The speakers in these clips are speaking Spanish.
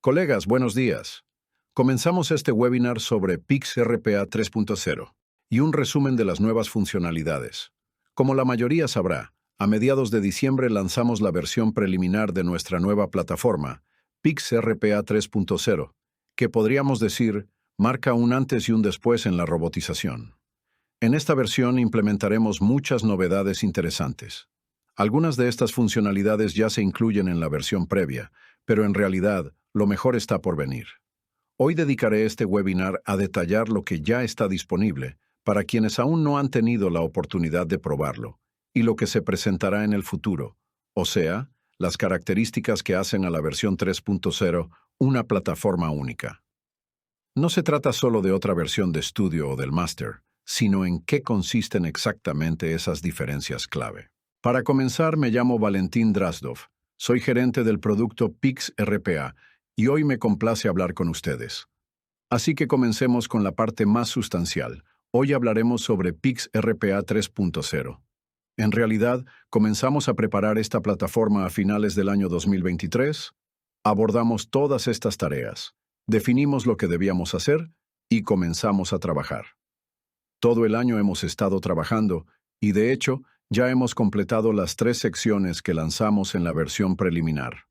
Colegas, buenos días. Comenzamos este webinar sobre PixRPA 3.0 y un resumen de las nuevas funcionalidades. Como la mayoría sabrá, a mediados de diciembre lanzamos la versión preliminar de nuestra nueva plataforma, PixRPA 3.0, que podríamos decir marca un antes y un después en la robotización. En esta versión implementaremos muchas novedades interesantes. Algunas de estas funcionalidades ya se incluyen en la versión previa, pero en realidad, lo mejor está por venir. Hoy dedicaré este webinar a detallar lo que ya está disponible para quienes aún no han tenido la oportunidad de probarlo, y lo que se presentará en el futuro, o sea, las características que hacen a la versión 3.0 una plataforma única. No se trata solo de otra versión de estudio o del máster, sino en qué consisten exactamente esas diferencias clave. Para comenzar, me llamo Valentín Drazdov. Soy gerente del producto PixRPA y hoy me complace hablar con ustedes. Así que comencemos con la parte más sustancial. Hoy hablaremos sobre PixRPA 3.0. En realidad, comenzamos a preparar esta plataforma a finales del año 2023. Abordamos todas estas tareas, definimos lo que debíamos hacer y comenzamos a trabajar. Todo el año hemos estado trabajando y, de hecho, ya hemos completado las 3 secciones que lanzamos en la versión preliminar.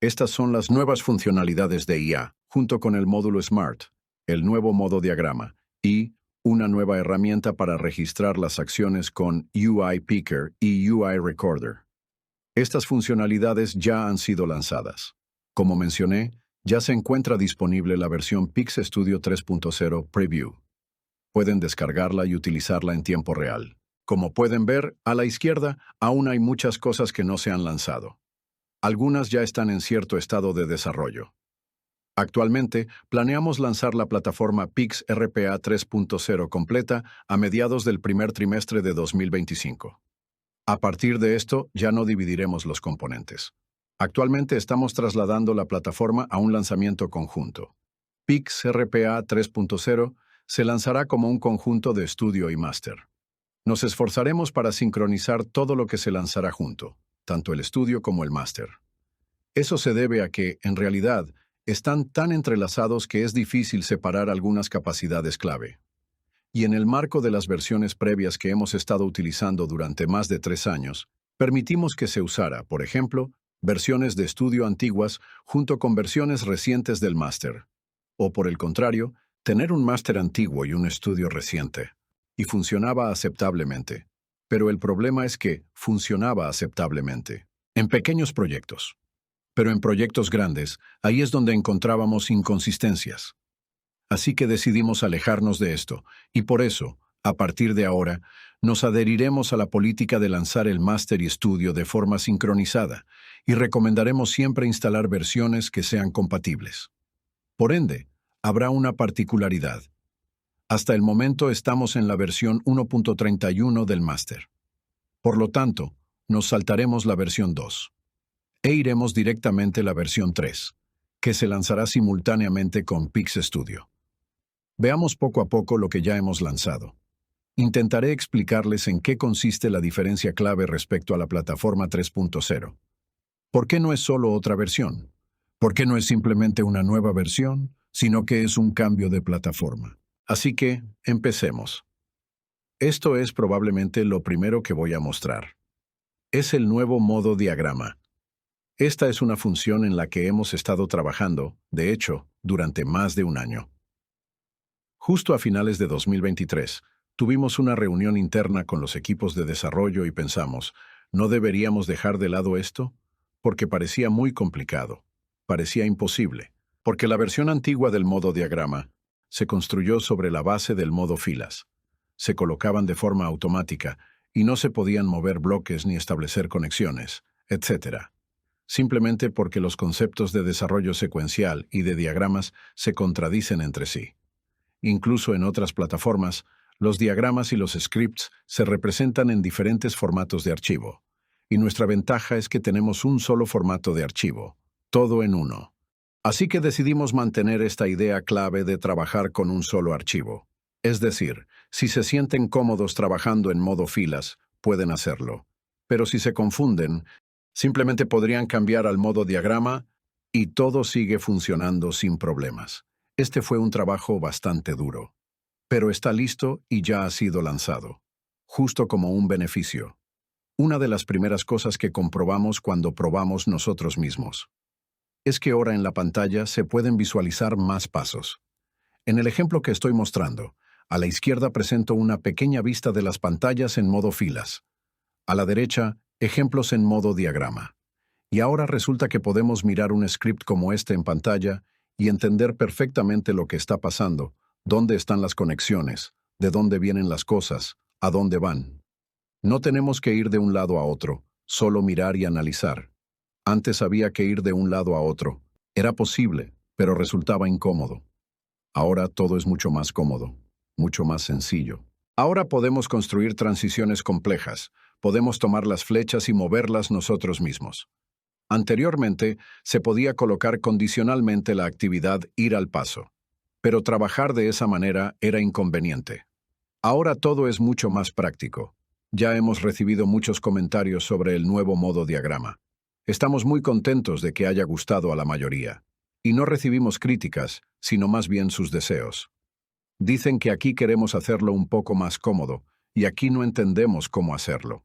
Estas son las nuevas funcionalidades de IA, junto con el módulo Smart, el nuevo modo diagrama y una nueva herramienta para registrar las acciones con UI Picker y UI Recorder. Estas funcionalidades ya han sido lanzadas. Como mencioné, ya se encuentra disponible la versión PixStudio 3.0 Preview. Pueden descargarla y utilizarla en tiempo real. Como pueden ver, a la izquierda aún hay muchas cosas que no se han lanzado. Algunas ya están en cierto estado de desarrollo. Actualmente, planeamos lanzar la plataforma PixRPA 3.0 completa a mediados del primer trimestre de 2025. A partir de esto, ya no dividiremos los componentes. Actualmente estamos trasladando la plataforma a un lanzamiento conjunto. PixRPA 3.0 se lanzará como un conjunto de estudio y máster. Nos esforzaremos para sincronizar todo lo que se lanzará junto, tanto el estudio como el máster. Eso se debe a que, en realidad, están tan entrelazados que es difícil separar algunas capacidades clave. Y en el marco de las versiones previas que hemos estado utilizando durante más de 3 años, permitimos que se usara, por ejemplo, versiones de estudio antiguas junto con versiones recientes del máster. O por el contrario, tener un máster antiguo y un estudio reciente. Y funcionaba aceptablemente. Pero el problema es que funcionaba aceptablemente. En pequeños proyectos. Pero en proyectos grandes, ahí es donde encontrábamos inconsistencias. Así que decidimos alejarnos de esto, y por eso, a partir de ahora, nos adheriremos a la política de lanzar el máster y estudio de forma sincronizada, y recomendaremos siempre instalar versiones que sean compatibles. Por ende, habrá una particularidad. Hasta el momento estamos en la versión 1.31 del máster. Por lo tanto, nos saltaremos la versión 2. E iremos directamente a la versión 3, que se lanzará simultáneamente con PixStudio. Veamos poco a poco lo que ya hemos lanzado. Intentaré explicarles en qué consiste la diferencia clave respecto a la plataforma 3.0. ¿Por qué no es solo otra versión? ¿Por qué no es simplemente una nueva versión, sino que es un cambio de plataforma? Así que, empecemos. Esto es probablemente lo primero que voy a mostrar. Es el nuevo modo diagrama. Esta es una función en la que hemos estado trabajando, de hecho, durante más de un año. Justo a finales de 2023, tuvimos una reunión interna con los equipos de desarrollo y pensamos, ¿no deberíamos dejar de lado esto? Porque parecía muy complicado. Parecía imposible. Porque la versión antigua del modo diagrama se construyó sobre la base del modo filas. Se colocaban de forma automática y no se podían mover bloques ni establecer conexiones, etc. Simplemente porque los conceptos de desarrollo secuencial y de diagramas se contradicen entre sí. Incluso en otras plataformas, los diagramas y los scripts se representan en diferentes formatos de archivo. Y nuestra ventaja es que tenemos un solo formato de archivo, todo en uno. Así que decidimos mantener esta idea clave de trabajar con un solo archivo. Es decir, si se sienten cómodos trabajando en modo filas, pueden hacerlo. Pero si se confunden, simplemente podrían cambiar al modo diagrama Y todo sigue funcionando sin problemas. Este fue un trabajo bastante duro. Pero está listo y ya ha sido lanzado. Justo como un beneficio. Una de las primeras cosas que comprobamos cuando probamos nosotros mismos es que ahora en la pantalla se pueden visualizar más pasos. En el ejemplo que estoy mostrando, a la izquierda presento una pequeña vista de las pantallas en modo filas. A la derecha, ejemplos en modo diagrama. Y ahora resulta que podemos mirar un script como este en pantalla y entender perfectamente lo que está pasando, dónde están las conexiones, de dónde vienen las cosas, a dónde van. No tenemos que ir de un lado a otro, solo mirar y analizar. Antes había que ir de un lado a otro. Era posible, pero resultaba incómodo. Ahora todo es mucho más cómodo, mucho más sencillo. Ahora podemos construir transiciones complejas, podemos tomar las flechas y moverlas nosotros mismos. Anteriormente, se podía colocar condicionalmente la actividad ir al paso, pero trabajar de esa manera era inconveniente. Ahora todo es mucho más práctico. Ya hemos recibido muchos comentarios sobre el nuevo modo diagrama. Estamos muy contentos de que haya gustado a la mayoría. Y no recibimos críticas, sino más bien sus deseos. Dicen que aquí queremos hacerlo un poco más cómodo, y aquí no entendemos cómo hacerlo.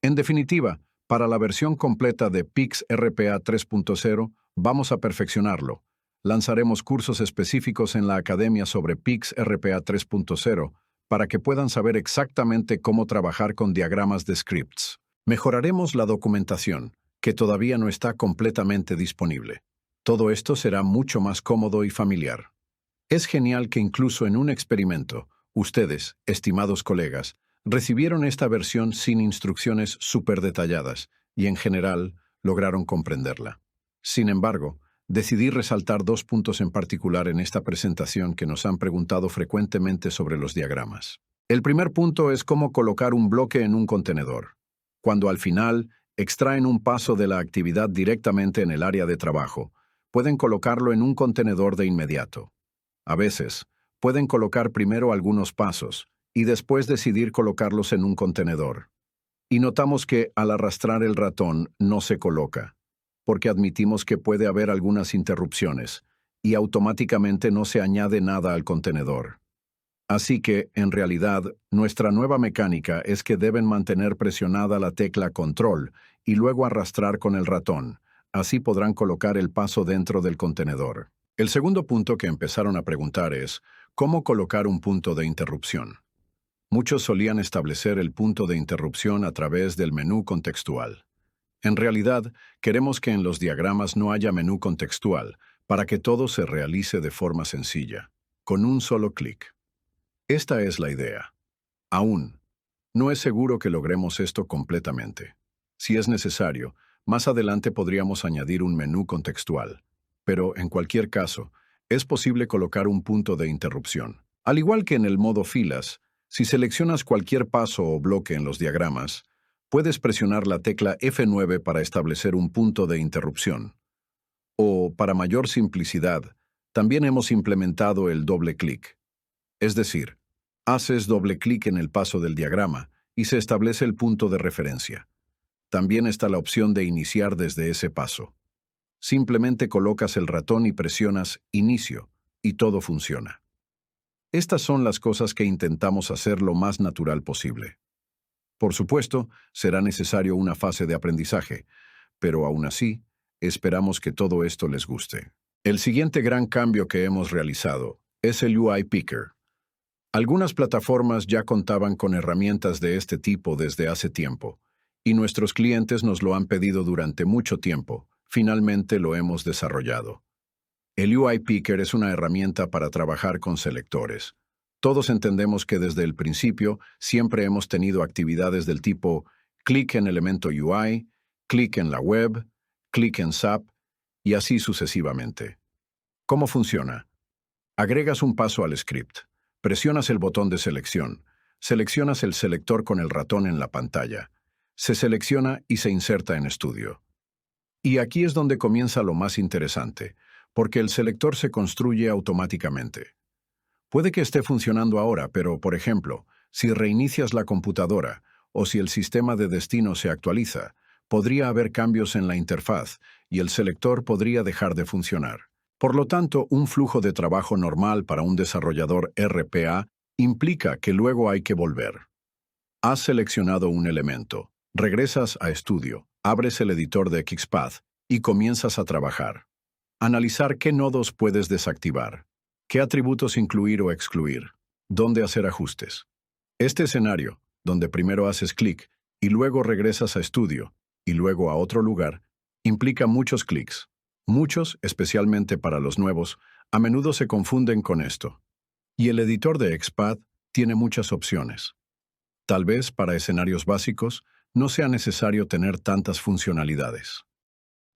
En definitiva, para la versión completa de Pix RPA 3.0, vamos a perfeccionarlo. Lanzaremos cursos específicos en la Academia sobre Pix RPA 3.0 para que puedan saber exactamente cómo trabajar con diagramas de scripts. Mejoraremos la documentación, que todavía no está completamente disponible. Todo esto será mucho más cómodo y familiar. Es genial que incluso en un experimento, ustedes, estimados colegas, recibieron esta versión sin instrucciones súper detalladas y, en general, lograron comprenderla. Sin embargo, decidí resaltar 2 puntos en particular en esta presentación que nos han preguntado frecuentemente sobre los diagramas. El primer punto es cómo colocar un bloque en un contenedor. Cuando al final extraen un paso de la actividad directamente en el área de trabajo, pueden colocarlo en un contenedor de inmediato. A veces, pueden colocar primero algunos pasos y después decidir colocarlos en un contenedor. Y notamos que, al arrastrar el ratón, no se coloca, porque admitimos que puede haber algunas interrupciones, y automáticamente no se añade nada al contenedor. Así que, en realidad, nuestra nueva mecánica es que deben mantener presionada la tecla Control y luego arrastrar con el ratón. Así podrán colocar el paso dentro del contenedor. El segundo punto que empezaron a preguntar es, ¿cómo colocar un punto de interrupción? Muchos solían establecer el punto de interrupción a través del menú contextual. En realidad, queremos que en los diagramas no haya menú contextual, para que todo se realice de forma sencilla, con un solo clic. Esta es la idea. Aún, no es seguro que logremos esto completamente. Si es necesario, más adelante podríamos añadir un menú contextual. Pero, en cualquier caso, es posible colocar un punto de interrupción. Al igual que en el modo filas, si seleccionas cualquier paso o bloque en los diagramas, puedes presionar la tecla F9 para establecer un punto de interrupción. O, para mayor simplicidad, también hemos implementado el doble clic. Es decir, haces doble clic en el paso del diagrama y se establece el punto de referencia. También está la opción de iniciar desde ese paso. Simplemente colocas el ratón y presionas Inicio, y todo funciona. Estas son las cosas que intentamos hacer lo más natural posible. Por supuesto, será necesario una fase de aprendizaje, pero aún así, esperamos que todo esto les guste. El siguiente gran cambio que hemos realizado es el UI Picker. Algunas plataformas ya contaban con herramientas de este tipo desde hace tiempo, y nuestros clientes nos lo han pedido durante mucho tiempo. Finalmente lo hemos desarrollado. El UI Picker es una herramienta para trabajar con selectores. Todos entendemos que desde el principio siempre hemos tenido actividades del tipo clic en elemento UI, clic en la web, clic en SAP, y así sucesivamente. ¿Cómo funciona? Agregas un paso al script. Presionas el botón de selección. Seleccionas el selector con el ratón en la pantalla. Se selecciona y se inserta en estudio. Y aquí es donde comienza lo más interesante, porque el selector se construye automáticamente. Puede que esté funcionando ahora, pero, por ejemplo, si reinicias la computadora o si el sistema de destino se actualiza, podría haber cambios en la interfaz y el selector podría dejar de funcionar. Por lo tanto, un flujo de trabajo normal para un desarrollador RPA implica que luego hay que volver. Has seleccionado un elemento, regresas a Estudio, abres el editor de XPath y comienzas a trabajar. Analizar qué nodos puedes desactivar, qué atributos incluir o excluir, dónde hacer ajustes. Este escenario, donde primero haces clic y luego regresas a Estudio y luego a otro lugar, implica muchos clics. Muchos, especialmente para los nuevos, a menudo se confunden con esto. Y el editor de XPath tiene muchas opciones. Tal vez para escenarios básicos no sea necesario tener tantas funcionalidades.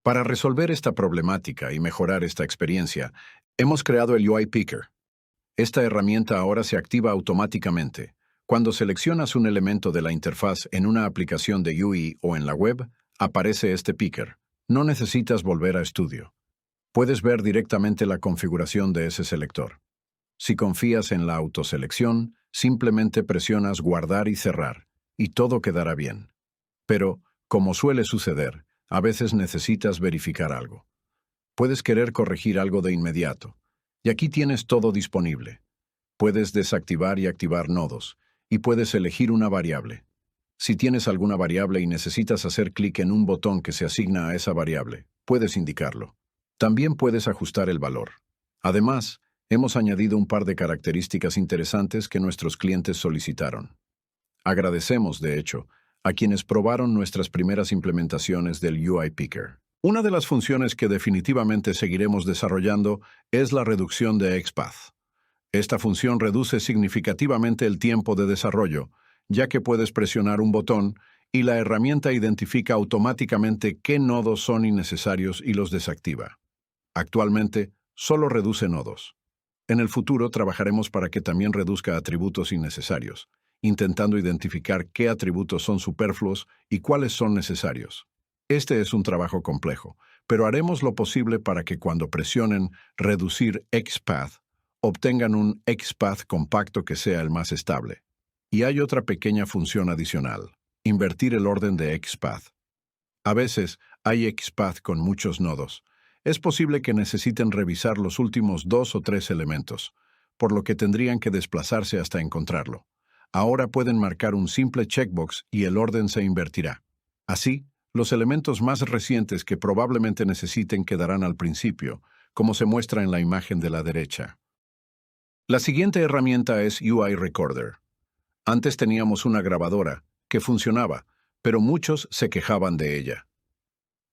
Para resolver esta problemática y mejorar esta experiencia, hemos creado el UI Picker. Esta herramienta ahora se activa automáticamente. Cuando seleccionas un elemento de la interfaz en una aplicación de UI o en la web, aparece este picker. No necesitas volver a Estudio. Puedes ver directamente la configuración de ese selector. Si confías en la autoselección, simplemente presionas Guardar y Cerrar, y todo quedará bien. Pero, como suele suceder, a veces necesitas verificar algo. Puedes querer corregir algo de inmediato, y aquí tienes todo disponible. Puedes desactivar y activar nodos, y puedes elegir una variable. Si tienes alguna variable y necesitas hacer clic en un botón que se asigna a esa variable, puedes indicarlo. También puedes ajustar el valor. Además, hemos añadido un par de características interesantes que nuestros clientes solicitaron. Agradecemos, de hecho, a quienes probaron nuestras primeras implementaciones del UI Picker. Una de las funciones que definitivamente seguiremos desarrollando es la reducción de XPath. Esta función reduce significativamente el tiempo de desarrollo, ya que puedes presionar un botón y la herramienta identifica automáticamente qué nodos son innecesarios y los desactiva. Actualmente, solo reduce nodos. En el futuro trabajaremos para que también reduzca atributos innecesarios, intentando identificar qué atributos son superfluos y cuáles son necesarios. Este es un trabajo complejo, pero haremos lo posible para que cuando presionen Reducir XPath, obtengan un XPath compacto que sea el más estable. Y hay otra pequeña función adicional, invertir el orden de XPath. A veces hay XPath con muchos nodos. Es posible que necesiten revisar los últimos 2 o 3 elementos, por lo que tendrían que desplazarse hasta encontrarlo. Ahora pueden marcar un simple checkbox y el orden se invertirá. Así, los elementos más recientes que probablemente necesiten quedarán al principio, como se muestra en la imagen de la derecha. La siguiente herramienta es UI Recorder. Antes teníamos una grabadora que funcionaba, pero muchos se quejaban de ella.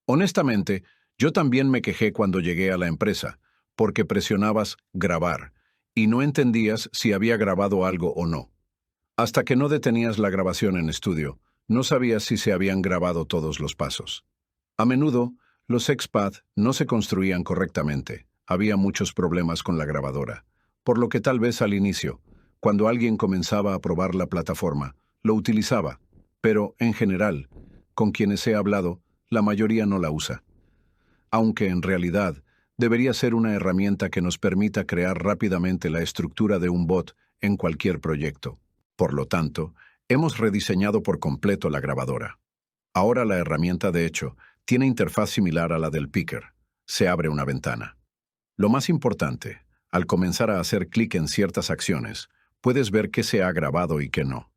Honestamente, yo también me quejé cuando llegué a la empresa, porque presionabas Grabar y no entendías si había grabado algo o no. Hasta que no detenías la grabación en estudio, no sabías si se habían grabado todos los pasos. A menudo, los XPath no se construían correctamente. Había muchos problemas con la grabadora, por lo que tal vez al inicio, cuando alguien comenzaba a probar la plataforma, lo utilizaba, pero, en general, con quienes he hablado, la mayoría no la usa. Aunque, en realidad, debería ser una herramienta que nos permita crear rápidamente la estructura de un bot en cualquier proyecto. Por lo tanto, hemos rediseñado por completo la grabadora. Ahora la herramienta, de hecho, tiene interfaz similar a la del Picker. Se abre una ventana. Lo más importante, al comenzar a hacer clic en ciertas acciones, puedes ver qué se ha grabado y qué no.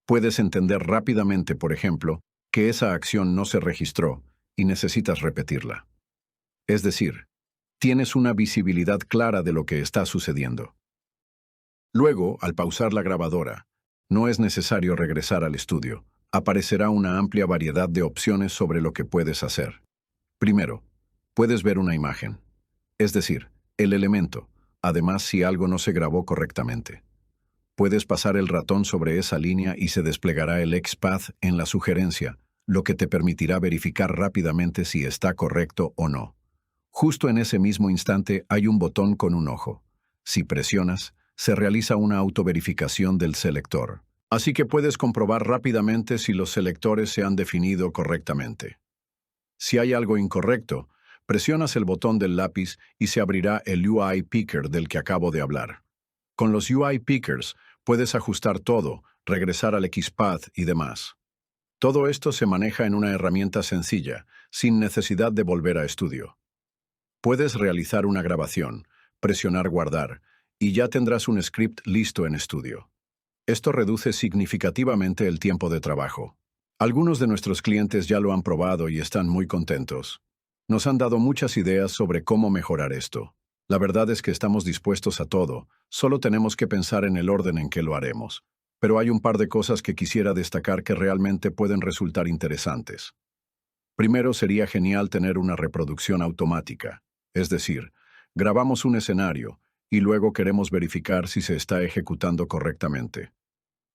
Puedes entender rápidamente, por ejemplo, que esa acción no se registró y necesitas repetirla. Es decir, tienes una visibilidad clara de lo que está sucediendo. Luego, al pausar la grabadora, no es necesario regresar al estudio. Aparecerá una amplia variedad de opciones sobre lo que puedes hacer. Primero, puedes ver una imagen, es decir, el elemento, además si algo no se grabó correctamente. Puedes pasar el ratón sobre esa línea y se desplegará el XPath en la sugerencia, lo que te permitirá verificar rápidamente si está correcto o no. Justo en ese mismo instante hay un botón con un ojo. Si presionas, se realiza una autoverificación del selector. Así que puedes comprobar rápidamente si los selectores se han definido correctamente. Si hay algo incorrecto, presionas el botón del lápiz y se abrirá el UI Picker del que acabo de hablar. Con los UI Pickers puedes ajustar todo, regresar al XPath y demás. Todo esto se maneja en una herramienta sencilla, sin necesidad de volver a estudio. Puedes realizar una grabación, presionar guardar, y ya tendrás un script listo en estudio. Esto reduce significativamente el tiempo de trabajo. Algunos de nuestros clientes ya lo han probado y están muy contentos. Nos han dado muchas ideas sobre cómo mejorar esto. La verdad es que estamos dispuestos a todo, solo tenemos que pensar en el orden en que lo haremos. Pero hay un par de cosas que quisiera destacar que realmente pueden resultar interesantes. Primero, sería genial tener una reproducción automática. Es decir, grabamos un escenario y luego queremos verificar si se está ejecutando correctamente.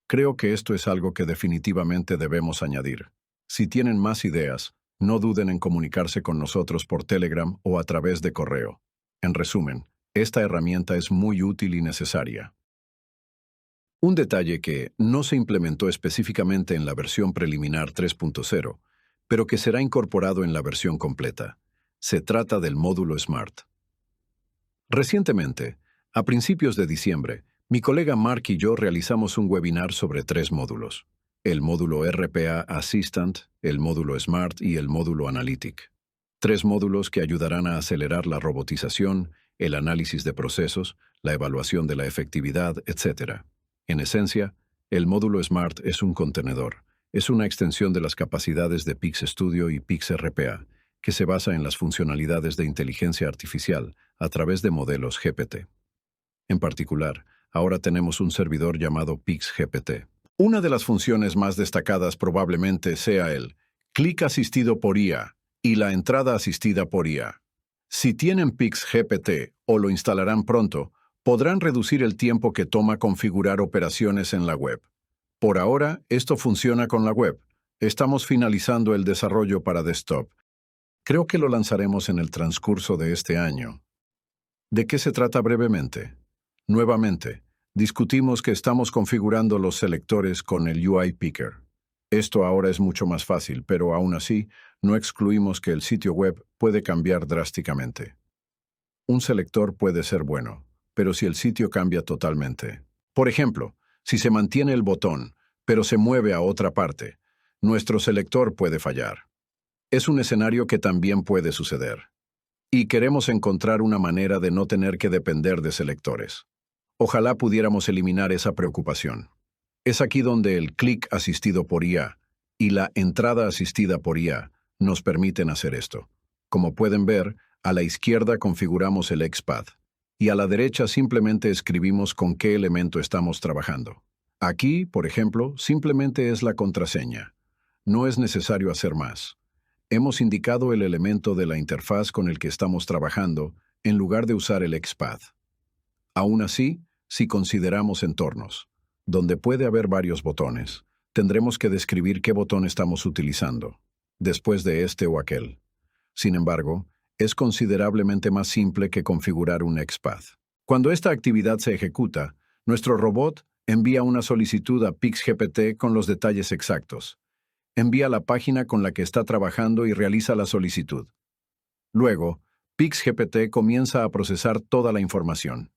Creo que esto es algo que definitivamente debemos añadir. Si tienen más ideas, no duden en comunicarse con nosotros por Telegram o a través de correo. En resumen, esta herramienta es muy útil y necesaria. Un detalle que no se implementó específicamente en la versión preliminar 3.0, pero que será incorporado en la versión completa. Se trata del módulo Smart. Recientemente, a principios de diciembre, mi colega Mark y yo realizamos un webinar sobre 3 módulos: el módulo RPA Assistant, el módulo Smart y el módulo Analytic. 3 módulos que ayudarán a acelerar la robotización, el análisis de procesos, la evaluación de la efectividad, etc. En esencia, el módulo Smart es un contenedor. Es una extensión de las capacidades de Pix Studio y Pix RPA, que se basa en las funcionalidades de inteligencia artificial a través de modelos GPT. En particular, ahora tenemos un servidor llamado Pix GPT. Una de las funciones más destacadas probablemente sea el clic asistido por IA y la entrada asistida por IA. Si tienen Pix GPT o lo instalarán pronto, podrán reducir el tiempo que toma configurar operaciones en la web. Por ahora, esto funciona con la web. Estamos finalizando el desarrollo para desktop. Creo que lo lanzaremos en el transcurso de este año. ¿De qué se trata brevemente? Nuevamente, discutimos que estamos configurando los selectores con el UI Picker. Esto ahora es mucho más fácil, pero aún así, no excluimos que el sitio web puede cambiar drásticamente. Un selector puede ser bueno, pero si el sitio cambia totalmente. Por ejemplo, si se mantiene el botón, pero se mueve a otra parte, nuestro selector puede fallar. Es un escenario que también puede suceder. Y queremos encontrar una manera de no tener que depender de selectores. Ojalá pudiéramos eliminar esa preocupación. Es aquí donde el clic asistido por IA y la entrada asistida por IA nos permiten hacer esto. Como pueden ver, a la izquierda configuramos el XPath y a la derecha simplemente escribimos con qué elemento estamos trabajando. Aquí, por ejemplo, simplemente es la contraseña. No es necesario hacer más. Hemos indicado el elemento de la interfaz con el que estamos trabajando en lugar de usar el XPath. Aún así, si consideramos entornos, donde puede haber varios botones, tendremos que describir qué botón estamos utilizando, después de este o aquel. Sin embargo, es considerablemente más simple que configurar un XPath. Cuando esta actividad se ejecuta, nuestro robot envía una solicitud a PixGPT con los detalles exactos. Envía la página con la que está trabajando y realiza la solicitud. Luego, PixGPT comienza a procesar toda la información.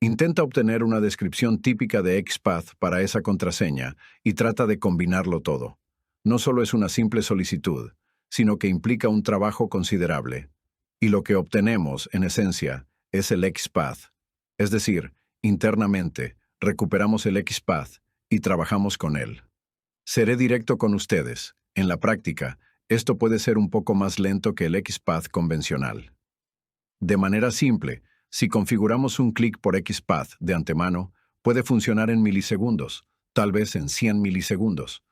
Intenta obtener una descripción típica de XPath para esa contraseña y trata de combinarlo todo. No solo es una simple solicitud, sino que implica un trabajo considerable. Y lo que obtenemos, en esencia, es el XPath. Es decir, internamente, recuperamos el XPath y trabajamos con él. Seré directo con ustedes. En la práctica, esto puede ser un poco más lento que el XPath convencional. De manera simple, si configuramos un clic por XPath de antemano, puede funcionar en milisegundos, tal vez en 100 milisegundos.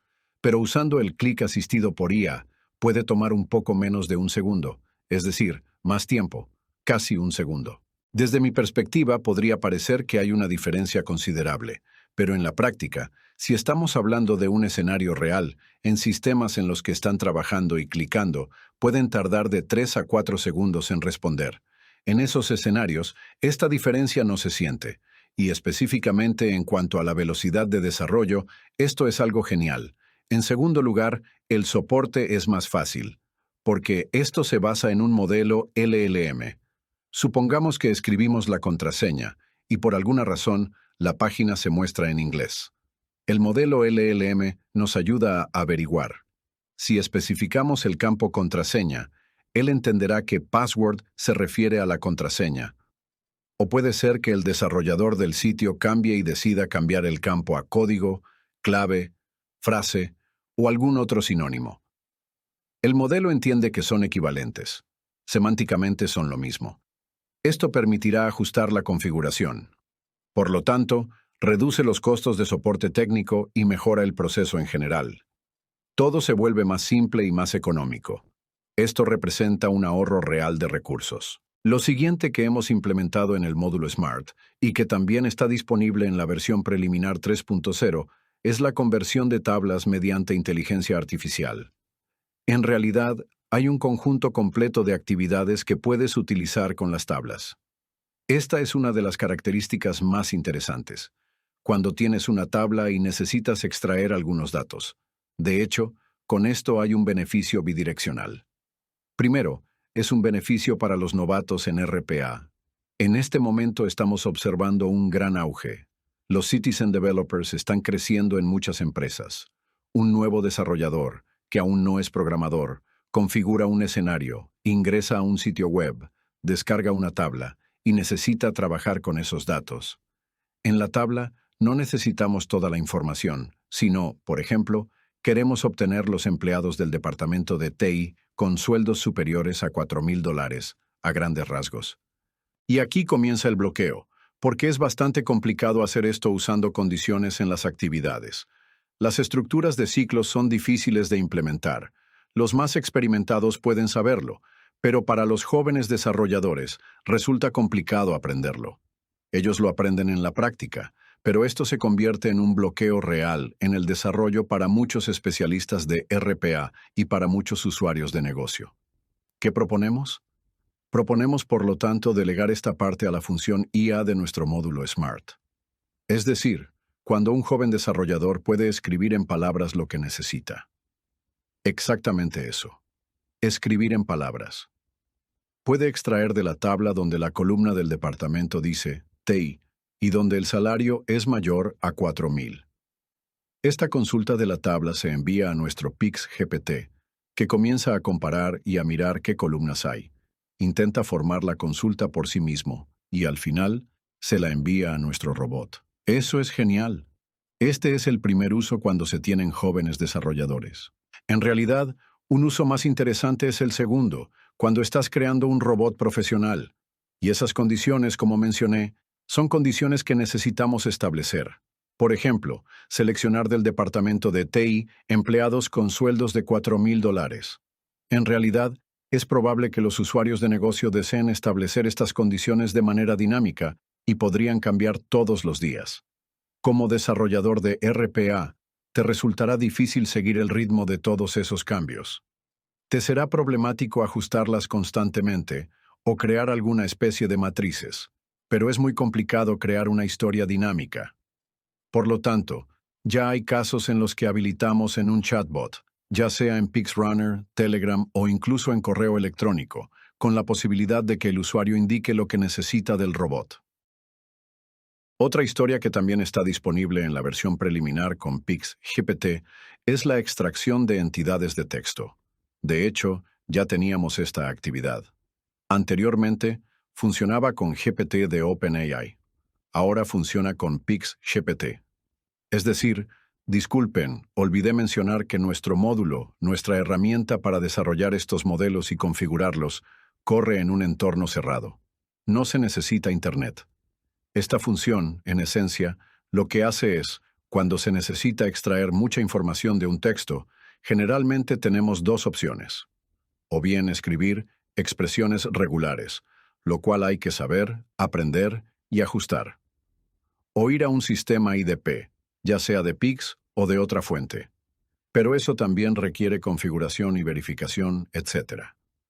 Pero usando el clic asistido por IA, puede tomar un poco menos de un segundo, es decir, más tiempo, casi un segundo. Desde mi perspectiva, podría parecer que hay una diferencia considerable, pero en la práctica, si estamos hablando de un escenario real, en sistemas en los que están trabajando y clicando, pueden tardar de 3 a 4 segundos en responder. En esos escenarios, esta diferencia no se siente, y específicamente en cuanto a la velocidad de desarrollo, esto es algo genial. En segundo lugar, el soporte es más fácil, porque esto se basa en un modelo LLM. Supongamos que escribimos la contraseña, y por alguna razón, la página se muestra en inglés. El modelo LLM nos ayuda a averiguar. Si especificamos el campo contraseña, él entenderá que password se refiere a la contraseña. O puede ser que el desarrollador del sitio cambie y decida cambiar el campo a código, clave, frase o algún otro sinónimo. El modelo entiende que son equivalentes. Semánticamente son lo mismo. Esto permitirá ajustar la configuración. Por lo tanto, reduce los costos de soporte técnico y mejora el proceso en general. Todo se vuelve más simple y más económico. Esto representa un ahorro real de recursos. Lo siguiente que hemos implementado en el módulo Smart, y que también está disponible en la versión preliminar 3.0, es la conversión de tablas mediante inteligencia artificial. En realidad, hay un conjunto completo de actividades que puedes utilizar con las tablas. Esta es una de las características más interesantes. Cuando tienes una tabla y necesitas extraer algunos datos. De hecho, con esto hay un beneficio bidireccional. Primero, es un beneficio para los novatos en RPA. En este momento estamos observando un gran auge. Los Citizen Developers están creciendo en muchas empresas. Un nuevo desarrollador, que aún no es programador, configura un escenario, ingresa a un sitio web, descarga una tabla y necesita trabajar con esos datos. En la tabla no necesitamos toda la información, sino, por ejemplo, queremos obtener los empleados del departamento de TI con sueldos superiores a $4,000, a grandes rasgos. Y aquí comienza el bloqueo, porque es bastante complicado hacer esto usando condiciones en las actividades. Las estructuras de ciclos son difíciles de implementar. Los más experimentados pueden saberlo, pero para los jóvenes desarrolladores resulta complicado aprenderlo. Ellos lo aprenden en la práctica, pero esto se convierte en un bloqueo real en el desarrollo para muchos especialistas de RPA y para muchos usuarios de negocio. ¿Qué proponemos? Proponemos, por lo tanto, delegar esta parte a la función IA de nuestro módulo Smart. Es decir, cuando un joven desarrollador puede escribir en palabras lo que necesita. Exactamente eso. Escribir en palabras. Puede extraer de la tabla donde la columna del departamento dice TI y donde el salario es mayor a 4,000. Esta consulta de la tabla se envía a nuestro Pix GPT, que comienza a comparar y a mirar qué columnas hay. Intenta formar la consulta por sí mismo y al final se la envía a nuestro robot. Eso es genial. Este es el primer uso cuando se tienen jóvenes desarrolladores. En realidad, un uso más interesante es el segundo, cuando estás creando un robot profesional. Y esas condiciones, como mencioné, son condiciones que necesitamos establecer. Por ejemplo, seleccionar del departamento de TI empleados con sueldos de $4,000. En realidad, es probable que los usuarios de negocio deseen establecer estas condiciones de manera dinámica y podrían cambiar todos los días. Como desarrollador de RPA, te resultará difícil seguir el ritmo de todos esos cambios. Te será problemático ajustarlas constantemente o crear alguna especie de matrices, pero es muy complicado crear una historia dinámica. Por lo tanto, ya hay casos en los que habilitamos en un chatbot, ya sea en PixRunner, Telegram o incluso en correo electrónico, con la posibilidad de que el usuario indique lo que necesita del robot. Otra historia que también está disponible en la versión preliminar con Pix GPT es la extracción de entidades de texto. De hecho, ya teníamos esta actividad. Anteriormente, funcionaba con GPT de OpenAI. Ahora funciona con Pix GPT. Es decir, disculpen, olvidé mencionar que nuestro módulo, nuestra herramienta para desarrollar estos modelos y configurarlos, corre en un entorno cerrado. No se necesita Internet. Esta función, en esencia, lo que hace es, cuando se necesita extraer mucha información de un texto, generalmente tenemos dos opciones. O bien escribir expresiones regulares, lo cual hay que saber, aprender y ajustar. O ir a un sistema IDP, ya sea de Pix o de otra fuente. Pero eso también requiere configuración y verificación, etc.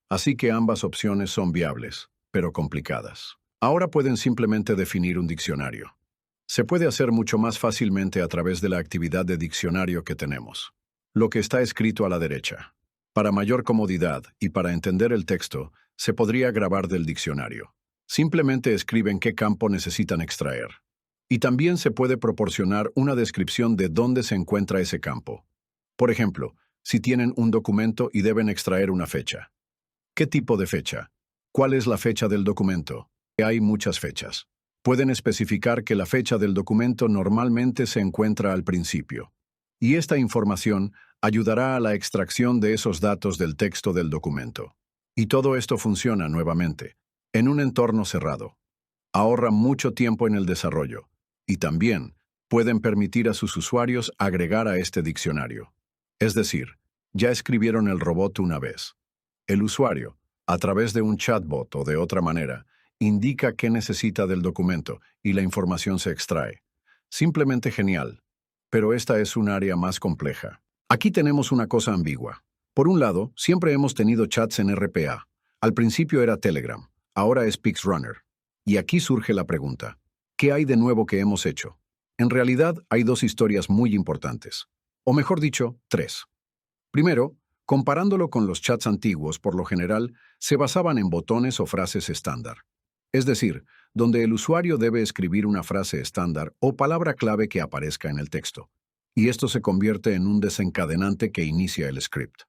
Así que ambas opciones son viables, pero complicadas. Ahora pueden simplemente definir un diccionario. Se puede hacer mucho más fácilmente a través de la actividad de diccionario que tenemos. Lo que está escrito a la derecha. Para mayor comodidad y para entender el texto, se podría grabar del diccionario. Simplemente escriben qué campo necesitan extraer. Y también se puede proporcionar una descripción de dónde se encuentra ese campo. Por ejemplo, si tienen un documento y deben extraer una fecha. ¿Qué tipo de fecha? ¿Cuál es la fecha del documento? Hay muchas fechas. Pueden especificar que la fecha del documento normalmente se encuentra al principio. Y esta información ayudará a la extracción de esos datos del texto del documento. Y todo esto funciona nuevamente, en un entorno cerrado. Ahorra mucho tiempo en el desarrollo. Y también pueden permitir a sus usuarios agregar a este diccionario. Es decir, ya escribieron el robot una vez. El usuario, a través de un chatbot o de otra manera, indica qué necesita del documento y la información se extrae. Simplemente genial. Pero esta es un área más compleja. Aquí tenemos una cosa ambigua. Por un lado, siempre hemos tenido chats en RPA. Al principio era Telegram, ahora es PixRunner. Y aquí surge la pregunta: ¿qué hay de nuevo que hemos hecho? En realidad, hay dos historias muy importantes. O mejor dicho, tres. Primero, comparándolo con los chats antiguos, por lo general, se basaban en botones o frases estándar. Es decir, donde el usuario debe escribir una frase estándar o palabra clave que aparezca en el texto. Y esto se convierte en un desencadenante que inicia el script.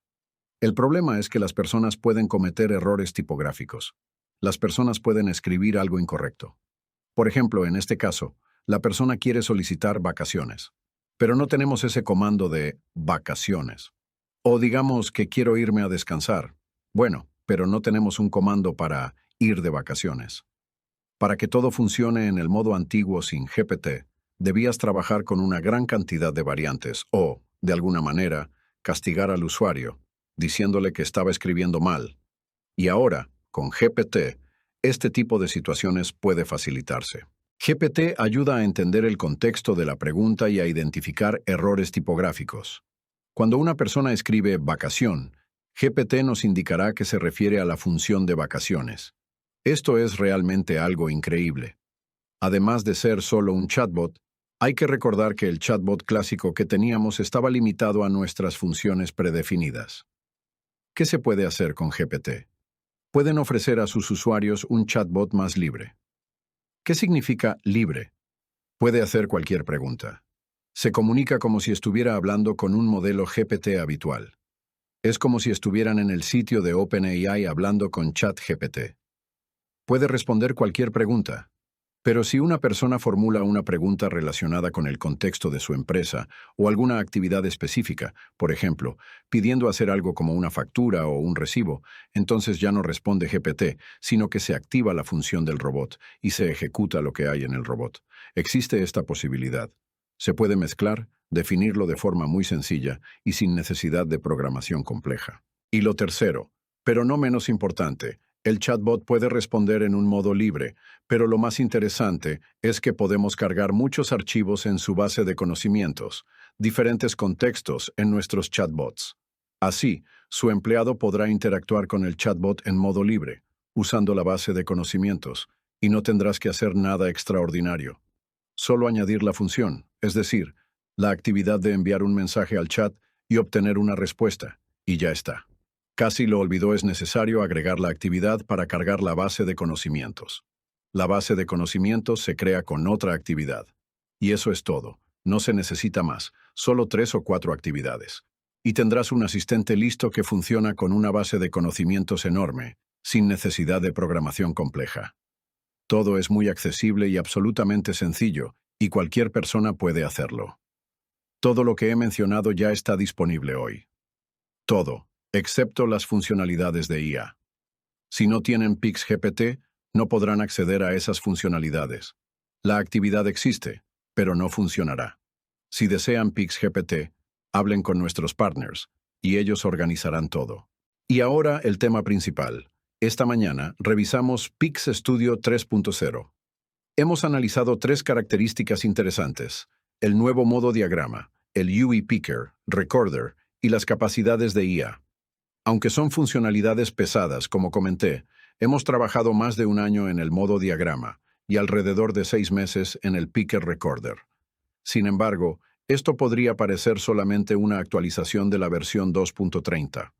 El problema es que las personas pueden cometer errores tipográficos. Las personas pueden escribir algo incorrecto. Por ejemplo, en este caso, la persona quiere solicitar vacaciones, pero no tenemos ese comando de vacaciones. O digamos que quiero irme a descansar. Bueno, pero no tenemos un comando para ir de vacaciones. Para que todo funcione en el modo antiguo sin GPT, debías trabajar con una gran cantidad de variantes o, de alguna manera, castigar al usuario, diciéndole que estaba escribiendo mal. Y ahora, con GPT, este tipo de situaciones puede facilitarse. GPT ayuda a entender el contexto de la pregunta y a identificar errores tipográficos. Cuando una persona escribe vacación, GPT nos indicará que se refiere a la función de vacaciones. Esto es realmente algo increíble. Además de ser solo un chatbot, hay que recordar que el chatbot clásico que teníamos estaba limitado a nuestras funciones predefinidas. ¿Qué se puede hacer con GPT? Pueden ofrecer a sus usuarios un chatbot más libre. ¿Qué significa libre? Puede hacer cualquier pregunta. Se comunica como si estuviera hablando con un modelo GPT habitual. Es como si estuvieran en el sitio de OpenAI hablando con ChatGPT. Puede responder cualquier pregunta. Pero si una persona formula una pregunta relacionada con el contexto de su empresa o alguna actividad específica, por ejemplo, pidiendo hacer algo como una factura o un recibo, entonces ya no responde GPT, sino que se activa la función del robot y se ejecuta lo que hay en el robot. Existe esta posibilidad. Se puede mezclar, definirlo de forma muy sencilla y sin necesidad de programación compleja. Y lo tercero, pero no menos importante, el chatbot puede responder en un modo libre, pero lo más interesante es que podemos cargar muchos archivos en su base de conocimientos, diferentes contextos en nuestros chatbots. Así, su empleado podrá interactuar con el chatbot en modo libre, usando la base de conocimientos, y no tendrás que hacer nada extraordinario. Solo añadir la función, es decir, la actividad de enviar un mensaje al chat y obtener una respuesta, y ya está. Casi lo olvidó, es necesario agregar la actividad para cargar la base de conocimientos. La base de conocimientos se crea con otra actividad. Y eso es todo. No se necesita más, solo 3 o 4 actividades. Y tendrás un asistente listo que funciona con una base de conocimientos enorme, sin necesidad de programación compleja. Todo es muy accesible y absolutamente sencillo, y cualquier persona puede hacerlo. Todo lo que he mencionado ya está disponible hoy. Todo, excepto las funcionalidades de IA. Si no tienen PixGPT, no podrán acceder a esas funcionalidades. La actividad existe, pero no funcionará. Si desean PixGPT, hablen con nuestros partners, y ellos organizarán todo. Y ahora el tema principal. Esta mañana revisamos Pix Studio 3.0. Hemos analizado 3 características interesantes: el nuevo modo diagrama, el UI Picker, Recorder y las capacidades de IA. Aunque son funcionalidades pesadas, como comenté, hemos trabajado más de un año en el modo diagrama y alrededor de 6 meses en el Picker Recorder. Sin embargo, esto podría parecer solamente una actualización de la versión 2.30.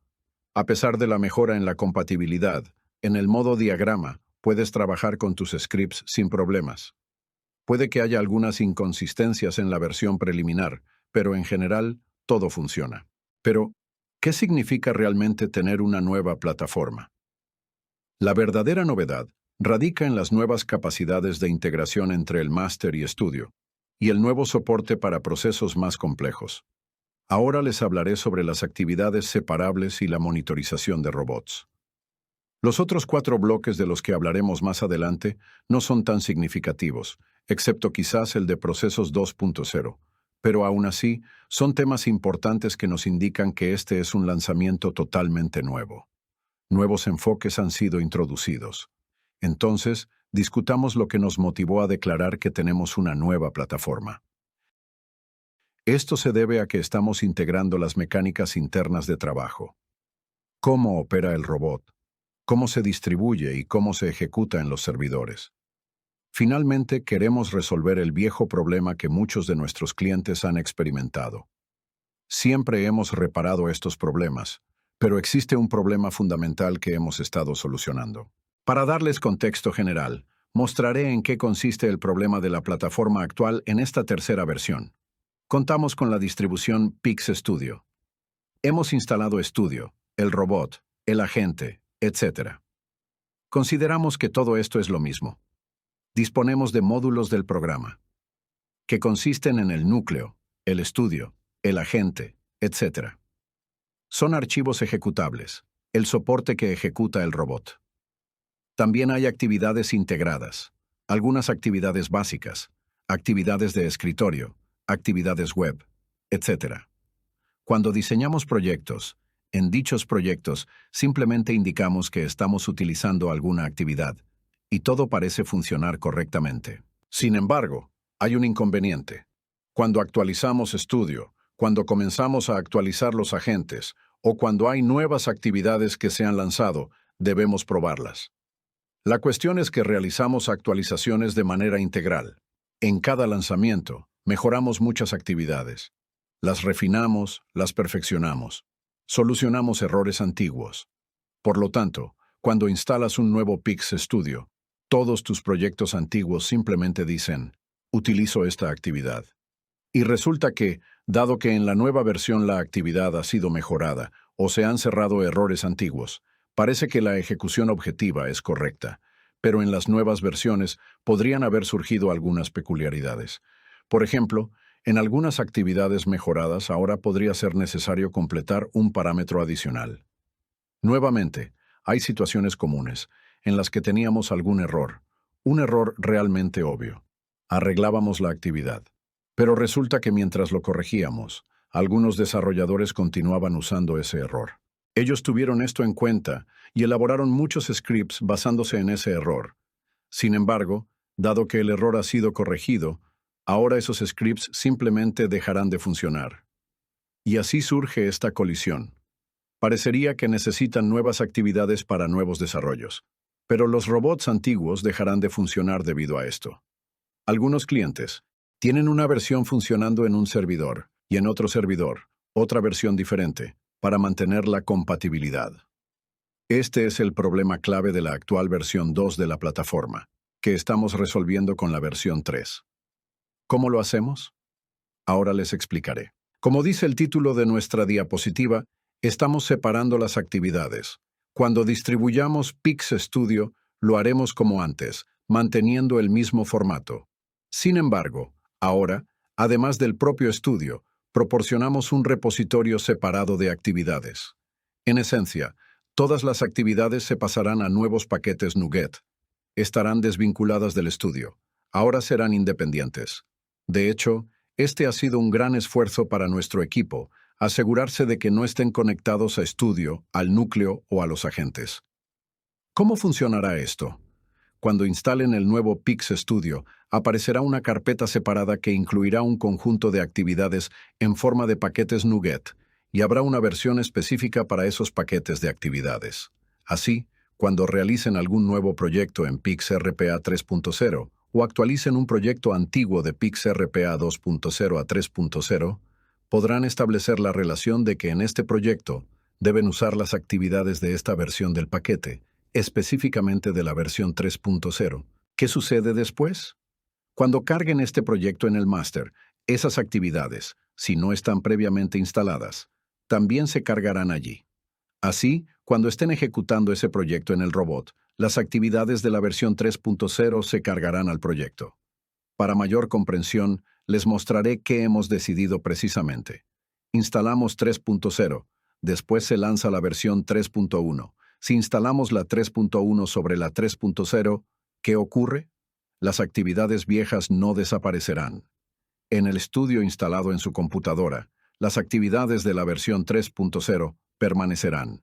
A pesar de la mejora en la compatibilidad, en el modo diagrama puedes trabajar con tus scripts sin problemas. Puede que haya algunas inconsistencias en la versión preliminar, pero en general todo funciona. Pero, ¿qué significa realmente tener una nueva plataforma? La verdadera novedad radica en las nuevas capacidades de integración entre el máster y estudio, y el nuevo soporte para procesos más complejos. Ahora les hablaré sobre las actividades separables y la monitorización de robots. Los otros 4 bloques de los que hablaremos más adelante no son tan significativos, excepto quizás el de procesos 2.0, pero aún así son temas importantes que nos indican que este es un lanzamiento totalmente nuevo. Nuevos enfoques han sido introducidos. Entonces, discutamos lo que nos motivó a declarar que tenemos una nueva plataforma. Esto se debe a que estamos integrando las mecánicas internas de trabajo. ¿Cómo opera el robot? ¿Cómo se distribuye y cómo se ejecuta en los servidores? Finalmente, queremos resolver el viejo problema que muchos de nuestros clientes han experimentado. Siempre hemos reparado estos problemas, pero existe un problema fundamental que hemos estado solucionando. Para darles contexto general, mostraré en qué consiste el problema de la plataforma actual en esta tercera versión. Contamos con la distribución Pix Studio. Hemos instalado Studio, el robot, el agente, etc. Consideramos que todo esto es lo mismo. Disponemos de módulos del programa, que consisten en el núcleo, el estudio, el agente, etc. Son archivos ejecutables, el soporte que ejecuta el robot. También hay actividades integradas, algunas actividades básicas, actividades de escritorio, actividades web, etc. Cuando diseñamos proyectos, en dichos proyectos simplemente indicamos que estamos utilizando alguna actividad, y todo parece funcionar correctamente. Sin embargo, hay un inconveniente. Cuando actualizamos Studio, cuando comenzamos a actualizar los agentes, o cuando hay nuevas actividades que se han lanzado, debemos probarlas. La cuestión es que realizamos actualizaciones de manera integral. En cada lanzamiento, mejoramos muchas actividades. Las refinamos, las perfeccionamos. Solucionamos errores antiguos. Por lo tanto, cuando instalas un nuevo Pix Studio, todos tus proyectos antiguos simplemente dicen, utilizo esta actividad. Y resulta que, dado que en la nueva versión la actividad ha sido mejorada o se han cerrado errores antiguos, parece que la ejecución objetiva es correcta, pero en las nuevas versiones podrían haber surgido algunas peculiaridades. Por ejemplo, en algunas actividades mejoradas ahora podría ser necesario completar un parámetro adicional. Nuevamente, hay situaciones comunes en las que teníamos algún error, un error realmente obvio. Arreglábamos la actividad, pero resulta que mientras lo corregíamos, algunos desarrolladores continuaban usando ese error. Ellos tuvieron esto en cuenta y elaboraron muchos scripts basándose en ese error. Sin embargo, dado que el error ha sido corregido, ahora esos scripts simplemente dejarán de funcionar. Y así surge esta colisión. Parecería que necesitan nuevas actividades para nuevos desarrollos, pero los robots antiguos dejarán de funcionar debido a esto. Algunos clientes tienen una versión funcionando en un servidor y en otro servidor, otra versión diferente, para mantener la compatibilidad. Este es el problema clave de la actual versión 2 de la plataforma, que estamos resolviendo con la versión 3. ¿Cómo lo hacemos? Ahora les explicaré. Como dice el título de nuestra diapositiva, estamos separando las actividades. Cuando distribuyamos Pix Studio, lo haremos como antes, manteniendo el mismo formato. Sin embargo, ahora, además del propio estudio, proporcionamos un repositorio separado de actividades. En esencia, todas las actividades se pasarán a nuevos paquetes NuGet. Estarán desvinculadas del estudio. Ahora serán independientes. De hecho, este ha sido un gran esfuerzo para nuestro equipo, asegurarse de que no estén conectados a estudio, al núcleo o a los agentes. ¿Cómo funcionará esto? Cuando instalen el nuevo Pix Studio, aparecerá una carpeta separada que incluirá un conjunto de actividades en forma de paquetes NuGet, y habrá una versión específica para esos paquetes de actividades. Así, cuando realicen algún nuevo proyecto en Pix RPA 3.0 o actualicen un proyecto antiguo de Pix RPA 2.0 a 3.0, podrán establecer la relación de que en este proyecto deben usar las actividades de esta versión del paquete, específicamente de la versión 3.0. ¿Qué sucede después? Cuando carguen este proyecto en el máster, esas actividades, si no están previamente instaladas, también se cargarán allí. Así, cuando estén ejecutando ese proyecto en el robot, las actividades de la versión 3.0 se cargarán al proyecto. Para mayor comprensión, les mostraré qué hemos decidido precisamente. Instalamos 3.0, después se lanza la versión 3.1. Si instalamos la 3.1 sobre la 3.0, ¿qué ocurre? Las actividades viejas no desaparecerán. En el estudio instalado en su computadora, las actividades de la versión 3.0 permanecerán,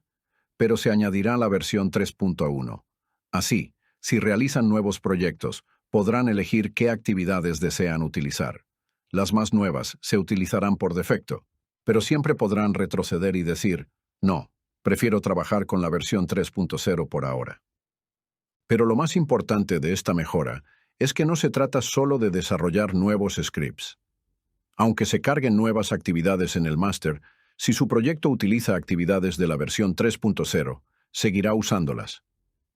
pero se añadirá la versión 3.1. Así, si realizan nuevos proyectos, podrán elegir qué actividades desean utilizar. Las más nuevas se utilizarán por defecto, pero siempre podrán retroceder y decir, no, prefiero trabajar con la versión 3.0 por ahora. Pero lo más importante de esta mejora es que no se trata solo de desarrollar nuevos scripts. Aunque se carguen nuevas actividades en el máster, si su proyecto utiliza actividades de la versión 3.0, seguirá usándolas.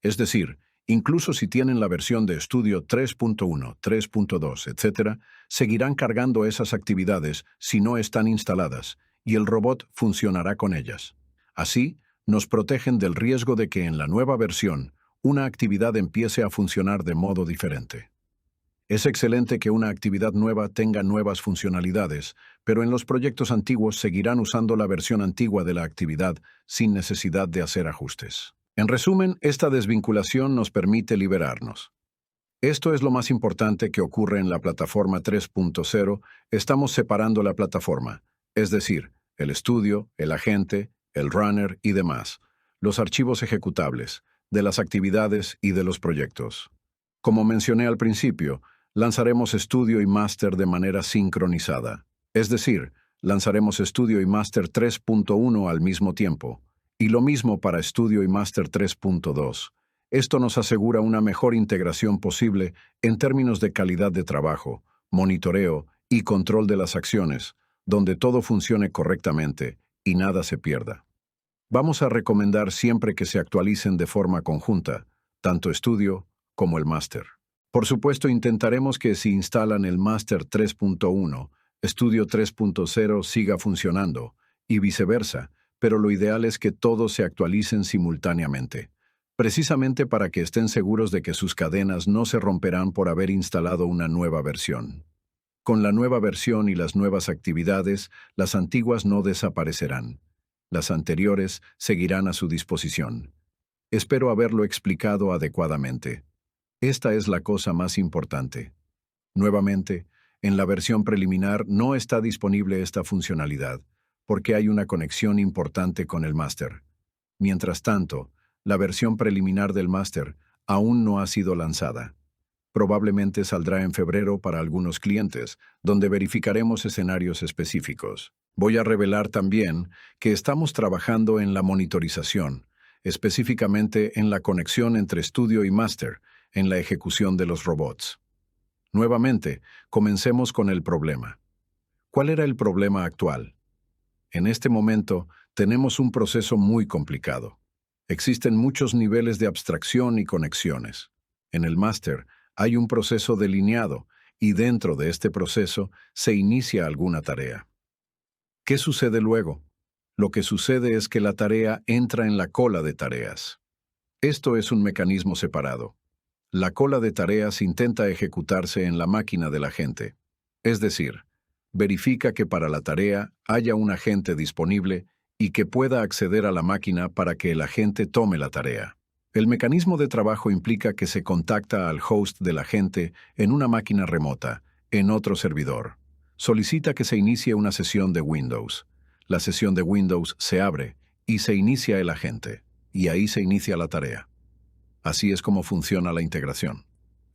Es decir, incluso si tienen la versión de estudio 3.1, 3.2, etc., seguirán cargando esas actividades si no están instaladas, y el robot funcionará con ellas. Así, nos protegen del riesgo de que en la nueva versión, una actividad empiece a funcionar de modo diferente. Es excelente que una actividad nueva tenga nuevas funcionalidades, pero en los proyectos antiguos seguirán usando la versión antigua de la actividad sin necesidad de hacer ajustes. En resumen, esta desvinculación nos permite liberarnos. Esto es lo más importante que ocurre en la plataforma 3.0. Estamos separando la plataforma, es decir, el estudio, el agente, el runner y demás, los archivos ejecutables, de las actividades y de los proyectos. Como mencioné al principio, lanzaremos estudio y máster de manera sincronizada. Es decir, lanzaremos estudio y máster 3.1 al mismo tiempo. Y lo mismo para estudio y máster 3.2. Esto nos asegura una mejor integración posible en términos de calidad de trabajo, monitoreo y control de las acciones, donde todo funcione correctamente y nada se pierda. Vamos a recomendar siempre que se actualicen de forma conjunta, tanto estudio como el máster. Por supuesto, intentaremos que si instalan el máster 3.1, estudio 3.0 siga funcionando, y viceversa, pero lo ideal es que todos se actualicen simultáneamente, precisamente para que estén seguros de que sus cadenas no se romperán por haber instalado una nueva versión. Con la nueva versión y las nuevas actividades, las antiguas no desaparecerán. Las anteriores seguirán a su disposición. Espero haberlo explicado adecuadamente. Esta es la cosa más importante. Nuevamente, en la versión preliminar no está disponible esta funcionalidad, porque hay una conexión importante con el máster. Mientras tanto, la versión preliminar del máster aún no ha sido lanzada. Probablemente saldrá en febrero para algunos clientes, donde verificaremos escenarios específicos. Voy a revelar también que estamos trabajando en la monitorización, específicamente en la conexión entre estudio y máster, en la ejecución de los robots. Nuevamente, comencemos con el problema. ¿Cuál era el problema actual? En este momento, tenemos un proceso muy complicado. Existen muchos niveles de abstracción y conexiones. En el máster hay un proceso delineado y dentro de este proceso se inicia alguna tarea. ¿Qué sucede luego? Lo que sucede es que la tarea entra en la cola de tareas. Esto es un mecanismo separado. La cola de tareas intenta ejecutarse en la máquina del agente. Es decir, verifica que para la tarea haya un agente disponible y que pueda acceder a la máquina para que el agente tome la tarea. El mecanismo de trabajo implica que se contacta al host del agente en una máquina remota, en otro servidor. Solicita que se inicie una sesión de Windows. La sesión de Windows se abre y se inicia el agente, y ahí se inicia la tarea. Así es como funciona la integración.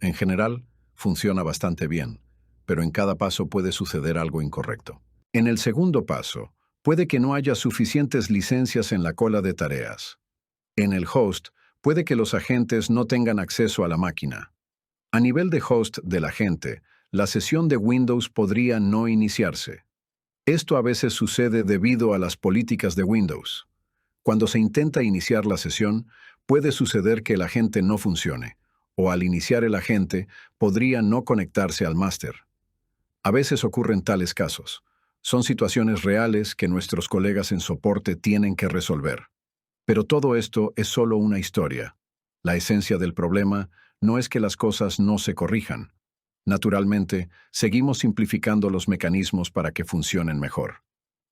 En general, funciona bastante bien, pero en cada paso puede suceder algo incorrecto. En el segundo paso, puede que no haya suficientes licencias en la cola de tareas. En el host, puede que los agentes no tengan acceso a la máquina. A nivel de host del agente, la sesión de Windows podría no iniciarse. Esto a veces sucede debido a las políticas de Windows. Cuando se intenta iniciar la sesión, puede suceder que el agente no funcione, o al iniciar el agente podría no conectarse al máster. A veces ocurren tales casos. Son situaciones reales que nuestros colegas en soporte tienen que resolver. Pero todo esto es solo una historia. La esencia del problema no es que las cosas no se corrijan. Naturalmente, seguimos simplificando los mecanismos para que funcionen mejor.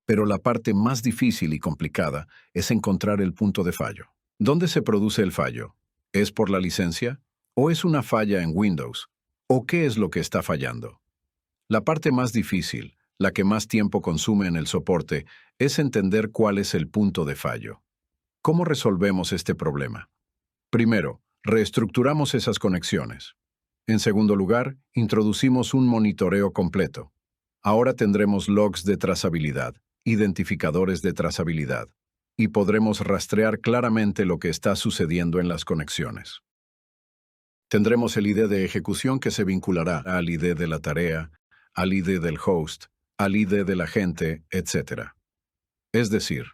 Pero la parte más difícil y complicada es encontrar el punto de fallo. ¿Dónde se produce el fallo? ¿Es por la licencia? ¿O es una falla en Windows? ¿O qué es lo que está fallando? La parte más difícil, la que más tiempo consume en el soporte, es entender cuál es el punto de fallo. ¿Cómo resolvemos este problema? Primero, reestructuramos esas conexiones. En segundo lugar, introducimos un monitoreo completo. Ahora tendremos logs de trazabilidad, identificadores de trazabilidad, y podremos rastrear claramente lo que está sucediendo en las conexiones. Tendremos el ID de ejecución que se vinculará al ID de la tarea, al ID del host, al ID del agente, etc. Es decir,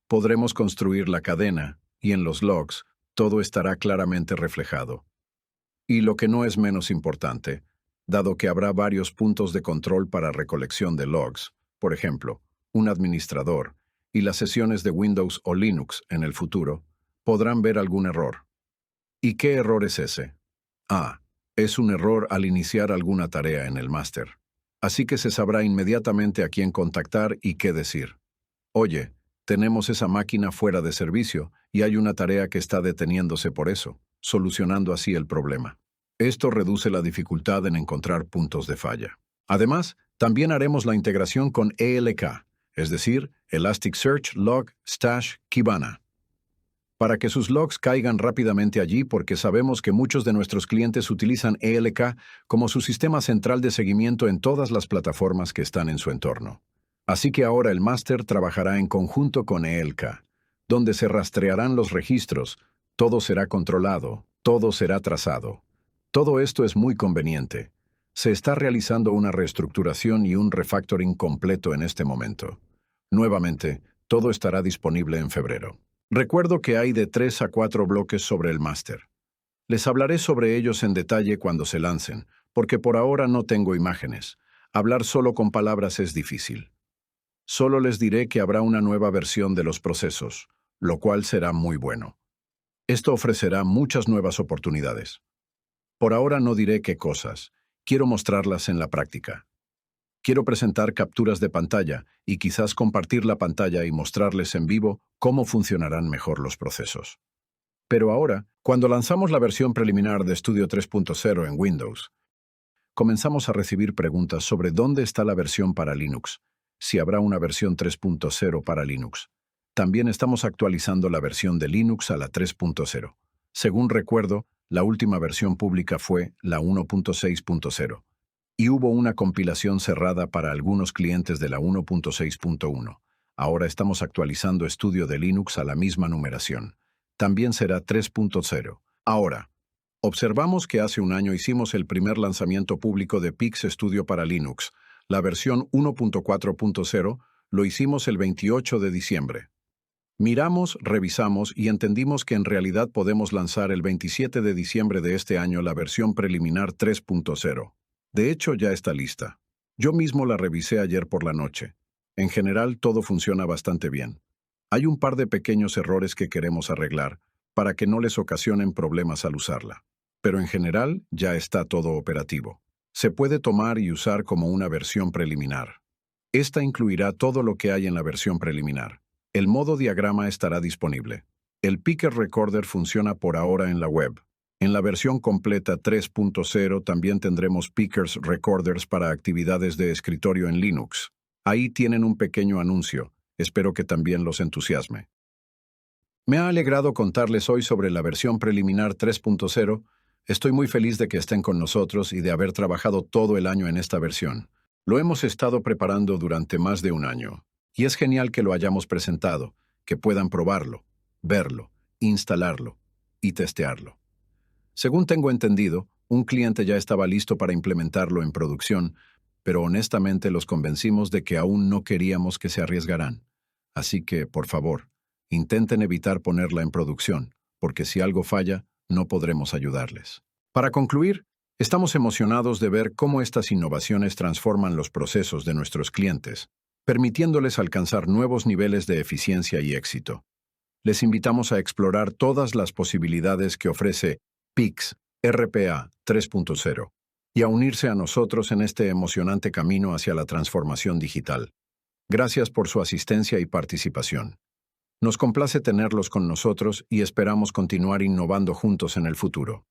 podremos construir la cadena y en los logs todo estará claramente reflejado. Y lo que no es menos importante, dado que habrá varios puntos de control para recolección de logs, por ejemplo, un administrador, y las sesiones de Windows o Linux en el futuro, podrán ver algún error. ¿Y qué error es ese? Es un error al iniciar alguna tarea en el máster. Así que se sabrá inmediatamente a quién contactar y qué decir. Oye, tenemos esa máquina fuera de servicio y hay una tarea que está deteniéndose por eso, solucionando así el problema. Esto reduce la dificultad en encontrar puntos de falla. Además, también haremos la integración con ELK, es decir, Elasticsearch Log Stash Kibana, para que sus logs caigan rápidamente allí porque sabemos que muchos de nuestros clientes utilizan ELK como su sistema central de seguimiento en todas las plataformas que están en su entorno. Así que ahora el máster trabajará en conjunto con ELK, donde se rastrearán los registros, todo será controlado, todo será trazado. Todo esto es muy conveniente. Se está realizando una reestructuración y un refactoring completo en este momento. Nuevamente, todo estará disponible en febrero. Recuerdo que hay de 3 a 4 bloques sobre el máster. Les hablaré sobre ellos en detalle cuando se lancen, porque por ahora no tengo imágenes. Hablar solo con palabras es difícil. Solo les diré que habrá una nueva versión de los procesos, lo cual será muy bueno. Esto ofrecerá muchas nuevas oportunidades. Por ahora no diré qué cosas. Quiero mostrarlas en la práctica. Quiero presentar capturas de pantalla y quizás compartir la pantalla y mostrarles en vivo cómo funcionarán mejor los procesos. Pero ahora, cuando lanzamos la versión preliminar de Studio 3.0 en Windows, comenzamos a recibir preguntas sobre dónde está la versión para Linux, si habrá una versión 3.0 para Linux. También estamos actualizando la versión de Linux a la 3.0. Según recuerdo, la última versión pública fue la 1.6.0. Y hubo una compilación cerrada para algunos clientes de la 1.6.1. Ahora estamos actualizando Studio de Linux a la misma numeración. También será 3.0. Ahora, observamos que hace un año hicimos el primer lanzamiento público de Pix Studio para Linux. La versión 1.4.0 lo hicimos el 28 de diciembre. Miramos, revisamos y entendimos que en realidad podemos lanzar el 27 de diciembre de este año la versión preliminar 3.0. De hecho, ya está lista. Yo mismo la revisé ayer por la noche. En general, todo funciona bastante bien. Hay un par de pequeños errores que queremos arreglar para que no les ocasionen problemas al usarla. Pero en general, ya está todo operativo. Se puede tomar y usar como una versión preliminar. Esta incluirá todo lo que hay en la versión preliminar. El modo diagrama estará disponible. El Picker Recorder funciona por ahora en la web. En la versión completa 3.0 también tendremos Pickers Recorders para actividades de escritorio en Linux. Ahí tienen un pequeño anuncio. Espero que también los entusiasme. Me ha alegrado contarles hoy sobre la versión preliminar 3.0. Estoy muy feliz de que estén con nosotros y de haber trabajado todo el año en esta versión. Lo hemos estado preparando durante más de un año. Y es genial que lo hayamos presentado, que puedan probarlo, verlo, instalarlo y testearlo. Según tengo entendido, un cliente ya estaba listo para implementarlo en producción, pero honestamente los convencimos de que aún no queríamos que se arriesgaran. Así que, por favor, intenten evitar ponerla en producción, porque si algo falla, no podremos ayudarles. Para concluir, estamos emocionados de ver cómo estas innovaciones transforman los procesos de nuestros clientes, permitiéndoles alcanzar nuevos niveles de eficiencia y éxito. Les invitamos a explorar todas las posibilidades que ofrece PIX RPA 3.0 y a unirse a nosotros en este emocionante camino hacia la transformación digital. Gracias por su asistencia y participación. Nos complace tenerlos con nosotros y esperamos continuar innovando juntos en el futuro.